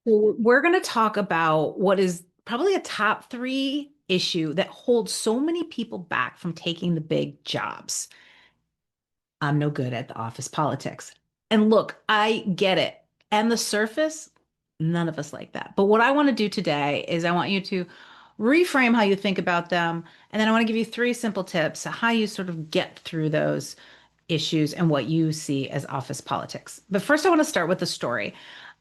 So we're going to talk about what is probably a top three issue that holds so many people back from taking the big jobs. I'm no good at the office politics. And look, I get it. And the surface, none of us like that. But what I want to do today is I want you to reframe how you think about them. And then I want to give you three simple tips how you sort of get through those issues and what you see as office politics. But first, I want to start with a story.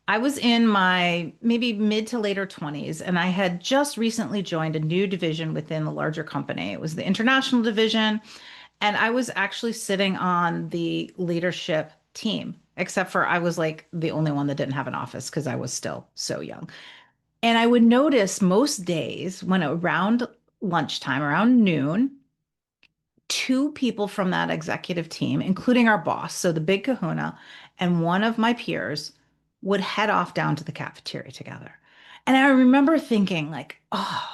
I was in my maybe mid to later 20s, and I had just recently joined a new division within the larger company. It was the international division, and I was actually sitting on the leadership team, except for I was like the only one that didn't have an office because I was still so young. And I would notice most days when around lunchtime, around noon, two people from that executive team, including our boss, so the big kahuna, and one of my peers would head off down to the cafeteria together. And I remember thinking, like, oh,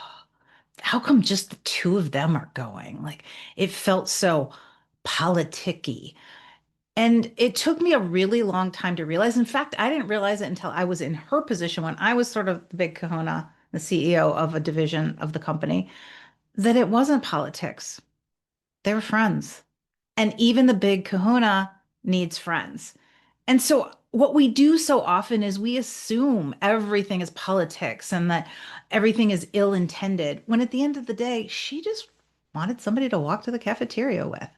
how come just the two of them are going? Like, it felt so politicky. And it took me a really long time to realize. In fact, I didn't realize it until I was in her position when I was sort of the big kahuna, the CEO of a division of the company, that it wasn't politics. They were friends. And even the big kahuna needs friends. And so, what we do so often is we assume everything is politics and that everything is ill intended, when at the end of the day, she just wanted somebody to walk to the cafeteria with.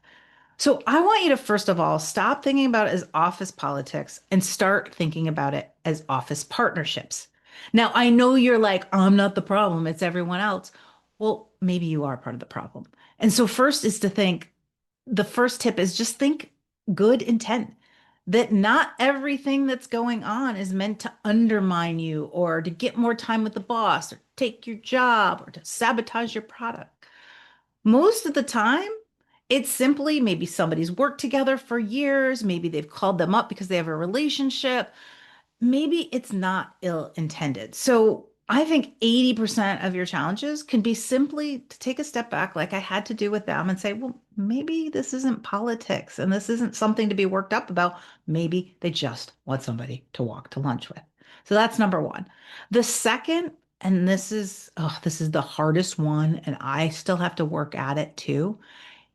So, I want you to first of all stop thinking about it as office politics and start thinking about it as office partnerships. Now, I know you're like, I'm not the problem, it's everyone else. Well, maybe you are part of the problem. And so, first is to think the first tip is just think good intent, that not everything that's going on is meant to undermine you or to get more time with the boss or take your job or to sabotage your product. Most of the time, it's simply maybe somebody's worked together for years, maybe they've called them up because they have a relationship, maybe it's not ill intended. So I think 80% of your challenges can be simply to take a step back, like I had to do with them, and say, well, maybe this isn't politics and this isn't something to be worked up about. Maybe they just want somebody to walk to lunch with. So that's number one. The second, and this is the hardest one, and I still have to work at it too.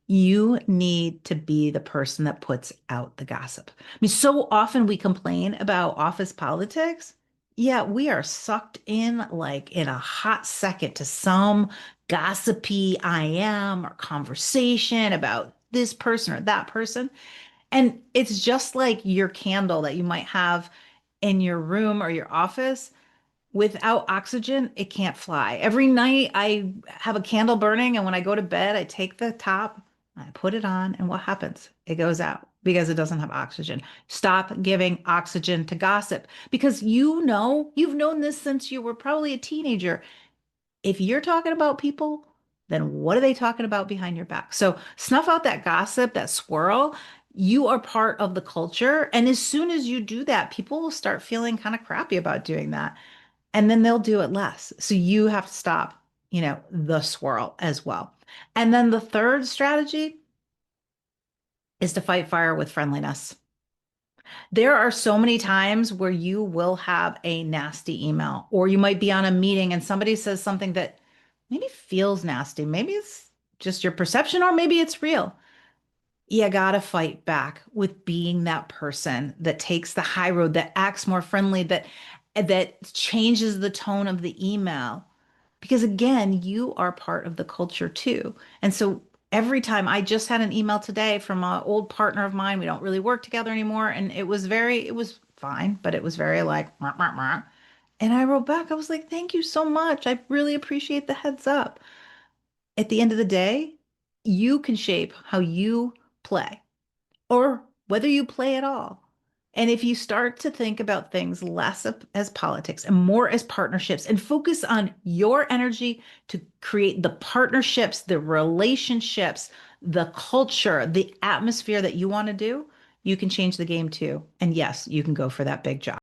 You need to be the person that puts out the gossip. I mean, so often we complain about office politics. Yeah, we are sucked in like in a hot second to some gossipy IM or conversation about this person or that person. And it's just like your candle that you might have in your room or your office. Without oxygen, it can't fly. Every night I have a candle burning, and when I go to bed, I take the top, I put it on, and what happens? It goes out because it doesn't have oxygen. Stop giving oxygen to gossip because you've known this since you were probably a teenager. If you're talking about people, then what are they talking about behind your back? So snuff out that gossip, that swirl. You are part of the culture. And as soon as you do that, people will start feeling kind of crappy about doing that, and then they'll do it less. So you have to stop, the swirl as well. And then the third strategy is to fight fire with friendliness. There are so many times where you will have a nasty email, or you might be on a meeting and somebody says something that maybe feels nasty. Maybe it's just your perception, or maybe it's real. You gotta fight back with being that person that takes the high road, that acts more friendly, that changes the tone of the email. Because again, you are part of the culture too. And so every time I just had an email today from an old partner of mine, we don't really work together anymore. And it was fine, but it was very like, "Mwah, mwah, mwah." And I wrote back, I was like, thank you so much. I really appreciate the heads up. At the end of the day, you can shape how you play or whether you play at all. And if you start to think about things less as politics and more as partnerships and focus on your energy to create the partnerships, the relationships, the culture, the atmosphere that you want to do, you can change the game too. And yes, you can go for that big job.